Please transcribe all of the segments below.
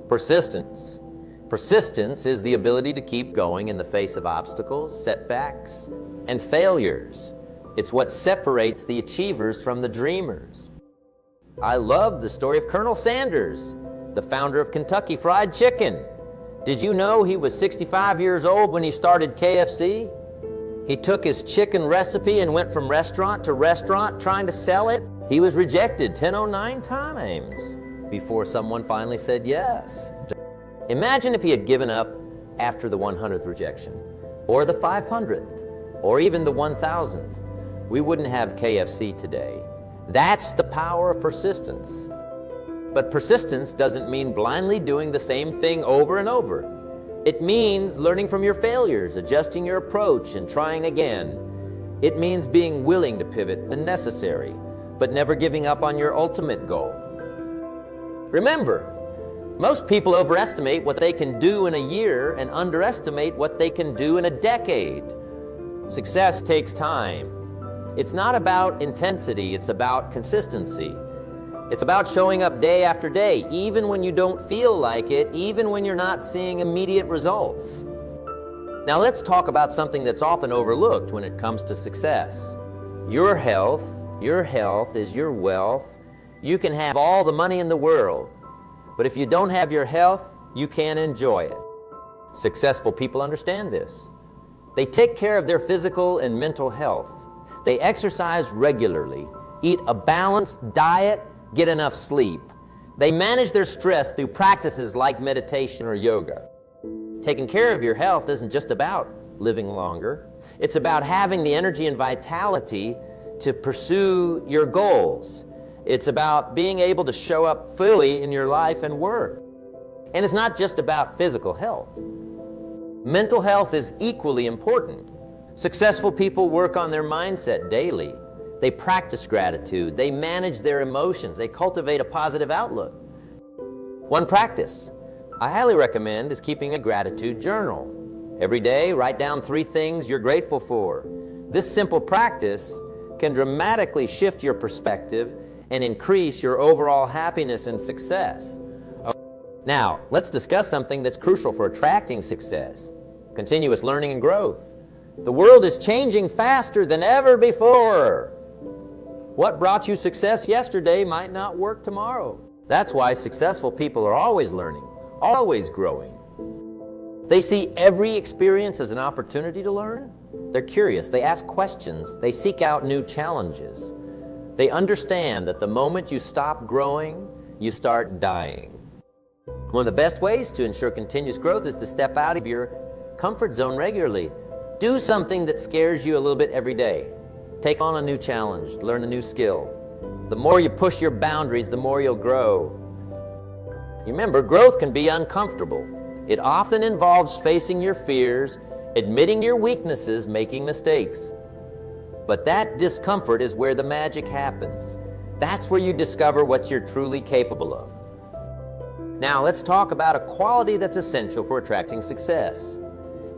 Persistence. Persistence is the ability to keep going in the face of obstacles, setbacks, and failures. It's what separates the achievers from the dreamers. I love the story of Colonel Sanders, the founder of Kentucky Fried Chicken. Did you know he was 65 years old when he started KFC? He took his chicken recipe and went from restaurant to restaurant trying to sell it. He was rejected 1009 times before someone finally said yes. Imagine if he had given up after the 100th rejection, or the 500th, or even the 1000th. We wouldn't have KFC today. That's the power of persistence. But persistence doesn't mean blindly doing the same thing over and over. It means learning from your failures, adjusting your approach, and trying again. It means being willing to pivot when necessary, but never giving up on your ultimate goal. Remember, most people overestimate what they can do in a year and underestimate what they can do in a decade. Success takes time. It's not about intensity, it's about consistency. It's about showing up day after day, even when you don't feel like it, even when you're not seeing immediate results. Now let's talk about something that's often overlooked when it comes to success. Your health is your wealth. You can have all the money in the world, but if you don't have your health, you can't enjoy it. Successful people understand this. They take care of their physical and mental health. They exercise regularly, eat a balanced diet, get enough sleep. They manage their stress through practices like meditation or yoga. Taking care of your health isn't just about living longer. It's about having the energy and vitality to pursue your goals. It's about being able to show up fully in your life and work. And it's not just about physical health. Mental health is equally important. Successful people work on their mindset daily. They practice gratitude. They manage their emotions. They cultivate a positive outlook. One practice I highly recommend is keeping a gratitude journal. Every day, write down 3 things you're grateful for. This simple practice can dramatically shift your perspective and increase your overall happiness and success. Now, let's discuss something that's crucial for attracting success: continuous learning and growth. The world is changing faster than ever before. What brought you success yesterday might not work tomorrow. That's why successful people are always learning, always growing. They see every experience as an opportunity to learn. They're curious, they ask questions, they seek out new challenges. They understand that the moment you stop growing, you start dying. One of the best ways to ensure continuous growth is to step out of your comfort zone regularly. Do something that scares you a little bit every day. Take on a new challenge, learn a new skill. The more you push your boundaries, the more you'll grow. Remember, growth can be uncomfortable. It often involves facing your fears, admitting your weaknesses, making mistakes. But that discomfort is where the magic happens. That's where you discover what you're truly capable of. Now let's talk about a quality that's essential for attracting success: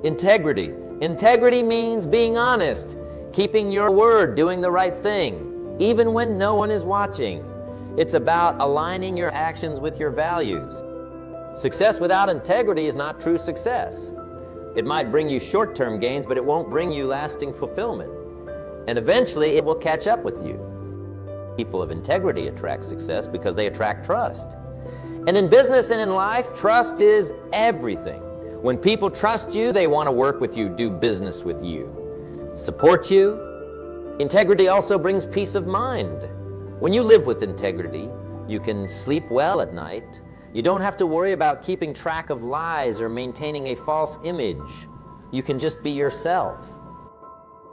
integrity. Integrity means being honest, keeping your word, doing the right thing, even when no one is watching. It's about aligning your actions with your values. Success without integrity is not true success. It might bring you short-term gains, but it won't bring you lasting fulfillment. And eventually it will catch up with you. People of integrity attract success because they attract trust. And in business and in life, trust is everything. When people trust you, they want to work with you, do business with you, support you. Integrity also brings peace of mind. When you live with integrity, you can sleep well at night. You don't have to worry about keeping track of lies or maintaining a false image. You can just be yourself.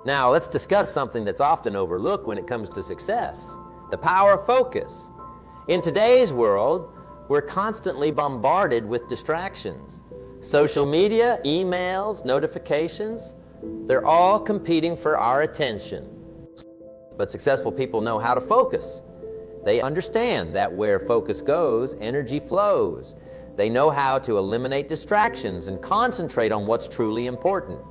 Now, let's discuss something that's often overlooked when it comes to success: the power of focus. In today's world, we're constantly bombarded with distractions. Social media, emails, notifications, they're all competing for our attention. But successful people know how to focus. They understand that where focus goes, energy flows. They know how to eliminate distractions and concentrate on what's truly important.